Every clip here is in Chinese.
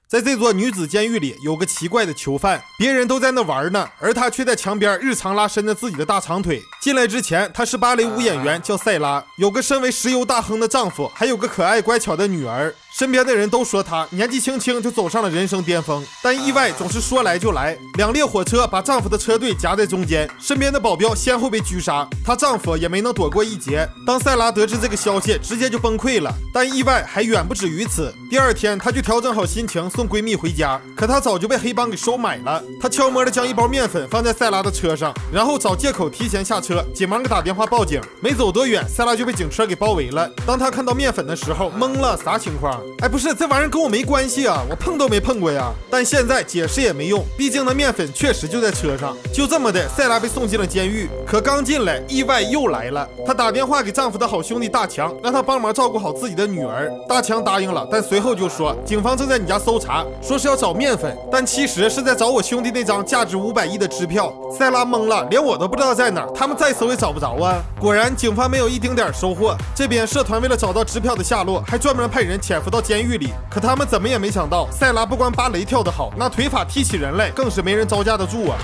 在这座女子监狱里，有个奇怪的囚犯，别人都在那玩呢，而他却在墙边日常拉伸着自己的大长腿。进来之前，他是芭蕾舞演员，叫塞拉，有个身为石油大亨的丈夫，还有个可爱乖巧的女儿。身边的人都说她年纪轻轻就走上了人生巅峰，但意外总是说来就来。两列火车把丈夫的车队夹在中间，身边的保镖先后被狙杀，她丈夫也没能躲过一劫。当塞拉得知这个消息，直接就崩溃了。但意外还远不止于此。第二天，她就调整好心情送闺蜜回家，可她早就被黑帮给收买了。她悄摸的将一包面粉放在塞拉的车上，然后找借口提前下车，紧忙给打电话报警。没走多远，塞拉就被警车给包围了。当她看到面粉的时候，懵了，啥情况？哎，不是，这玩意儿跟我没关系啊，我碰都没碰过呀。但现在解释也没用，毕竟那面粉确实就在车上。就这么的，塞拉被送进了监狱。可刚进来，意外又来了。她打电话给丈夫的好兄弟大强，让他帮忙照顾好自己的女儿。大强答应了，但随后就说警方正在你家搜查，说是要找面粉，但其实是在找我兄弟那张价值500亿的支票。塞拉懵了，连我都不知道在哪儿，他们再搜也找不着啊。果然，警方没有一丁点收获。这边社团为了找到支票的下落，还专门派人潜伏到监狱里。可他们怎么也没想到，塞拉不光芭蕾跳得好，那腿法踢起人来更是没人招架得住啊。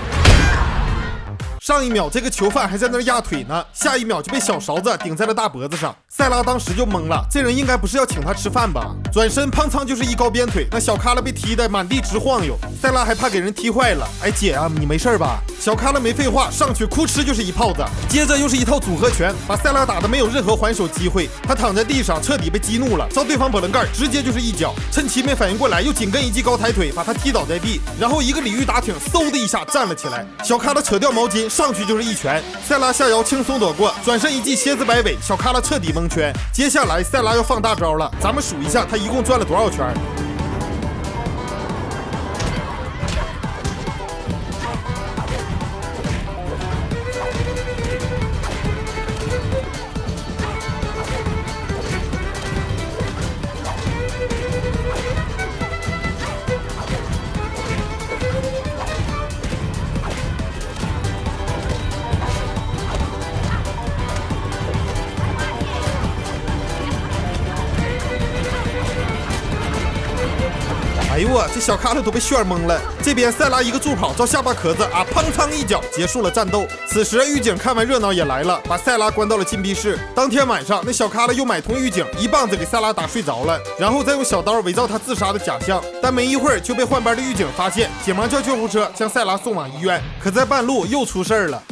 上一秒这个囚犯还在那压腿呢，下一秒就被小勺子顶在了大脖子上。塞拉当时就懵了，这人应该不是要请他吃饭吧？转身砰噌就是一高鞭腿，那小卡拉被踢得满地直晃悠。塞拉还怕给人踢坏了，哎姐啊，你没事吧？小卡拉没废话，上去哭哧就是一炮子，接着又是一套组合拳，把塞拉打得没有任何还手机会。他躺在地上彻底被激怒了，照对方脖棱盖直接就是一脚，趁其没反应过来，又紧跟一记高抬腿把他踢倒在地，然后一个鲤鱼打挺，嗖的一下站了起来。小卡拉扯掉毛巾上去就是一拳，塞拉下腰轻松躲过，转身一记蝎子摆尾，小卡拉彻底蒙圈。接下来塞拉要放大招了，咱们数一下他一共转了多少圈。哎呦我，这小卡拉都被炫懵了。这边塞拉一个助跑照下巴壳子啊，砰噌一脚结束了战斗。此时狱警看完热闹也来了，把塞拉关到了禁闭室。当天晚上，那小卡拉又买通狱警，一棒子给塞拉打睡着了，然后再用小刀伪造他自杀的假象。但没一会儿就被换班的狱警发现，紧忙叫救护车将塞拉送往医院。可在半路又出事了。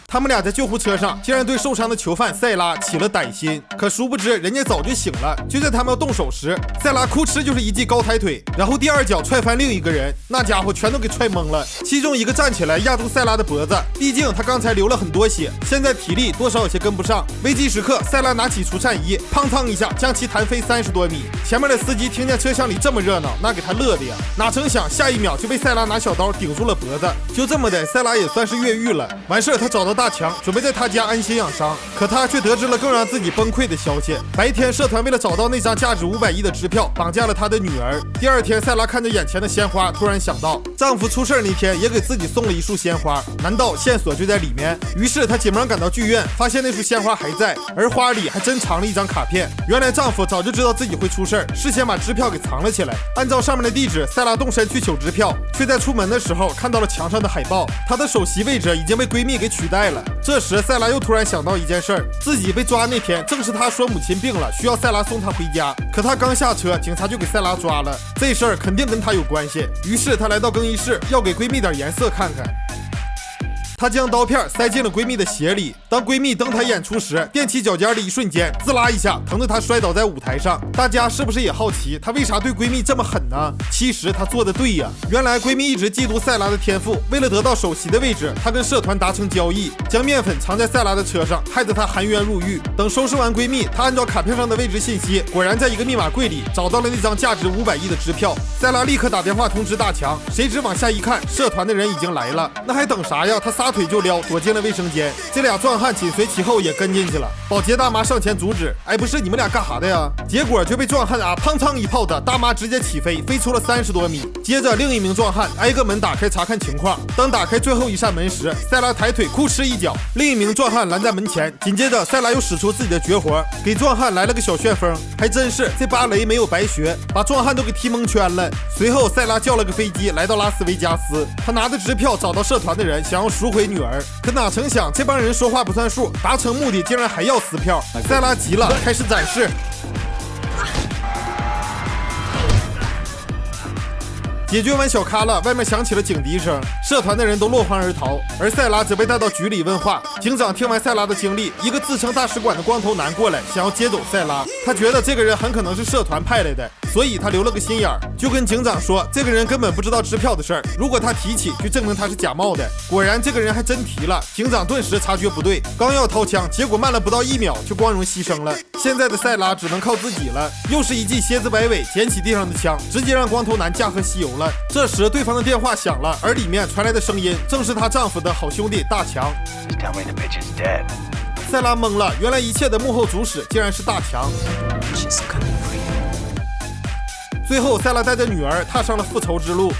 他们俩在救护车上竟然对受伤的囚犯塞拉起了歹心，可殊不知人家早就醒了。就在他们要动手时，塞拉哭哧就是一记高抬腿，然后第二脚踹翻另一个人，那家伙全都给踹懵了。其中一个站起来压住塞拉的脖子，毕竟他刚才流了很多血，现在体力多少有些跟不上。危急时刻，塞拉拿起除颤仪，砰噌一下将其弹飞30多米。前面的司机听见车厢里这么热闹，那给他乐的呀！哪成想下一秒就被塞拉拿小刀顶住了脖子。就这么的，塞拉也算是越狱了。完事他找到大强，准备在他家安心养伤，可他却得知了更让自己崩溃的消息。白天社团为了找到那张价值500亿的支票，绑架了他的女儿。第二天，塞拉看着眼前的鲜花，突然想到丈夫出事那天也给自己送了一束鲜花，难道线索就在里面？于是她紧忙赶到剧院，发现那束鲜花还在，而花里还真藏了一张卡片。原来丈夫早就知道自己会出事，事先把支票给藏了起来。按照上面的地址，塞拉动身去取支票，却在出门的时候看到了墙上的海报，她的首席位置已经被闺蜜给取代了。这时塞拉又突然想到一件事儿，自己被抓那天正是她说母亲病了，需要塞拉送她回家。可她刚下车，警察就给塞拉抓了，这事儿肯定跟她有关系。于是她来到更衣室，要给闺蜜点颜色看看。她将刀片塞进了闺蜜的鞋里，当闺蜜登台演出时，踮起脚尖的一瞬间，滋啦一下，疼得她摔倒在舞台上。大家是不是也好奇她为啥对闺蜜这么狠呢？其实她做的对呀，原来闺蜜一直嫉妒塞拉的天赋，为了得到首席的位置，她跟社团达成交易，将面粉藏在塞拉的车上，害得她含冤入狱。等收拾完闺蜜，她按照卡片上的位置信息，果然在一个密码柜里找到了那张价值500亿的支票。塞拉立刻打电话通知大强，谁知往下一看，社团的人已经来了，那还等啥呀？她撒腿就撩，躲进了卫生间。这俩壮汉紧随其后也跟进去了。保洁大妈上前阻止，哎，不是你们俩干啥的呀？结果就被壮汉砰仓一炮的大妈直接起飞，飞出了30多米。接着另一名壮汉挨个门打开查看情况，当打开最后一扇门时，塞拉抬腿哭哧一脚，另一名壮汉拦在门前。紧接着塞拉又使出自己的绝活，给壮汉来了个小旋风，还真是这芭蕾没有白学，把壮汉都给踢蒙圈了。随后塞拉叫了个飞机来到拉斯维加斯，他拿着支票找到社团的人，想要赎回女儿，可哪成想这帮人说话不算数，达成目的竟然还要撕票。塞拉急了，开始展示。解决完小咖了，外面响起了警笛声，社团的人都落荒而逃，而塞拉则被带到局里问话。警长听完塞拉的经历，一个自称大使馆的光头男过来，想要接走塞拉。他觉得这个人很可能是社团派来的，所以他留了个心眼儿，就跟警长说，这个人根本不知道支票的事儿，如果他提起，就证明他是假冒的。果然，这个人还真提了，警长顿时察觉不对，刚要掏枪，结果慢了不到1秒，就光荣牺牲了。现在的塞拉只能靠自己了，又是一记蝎子摆尾，捡起地上的枪，直接让光头男驾鹤西游了。这时，对方的电话响了，而里面传来的声音正是她丈夫的好兄弟大强。塞拉懵了，原来一切的幕后主使竟然是大强。最后，塞拉带着女儿踏上了复仇之路。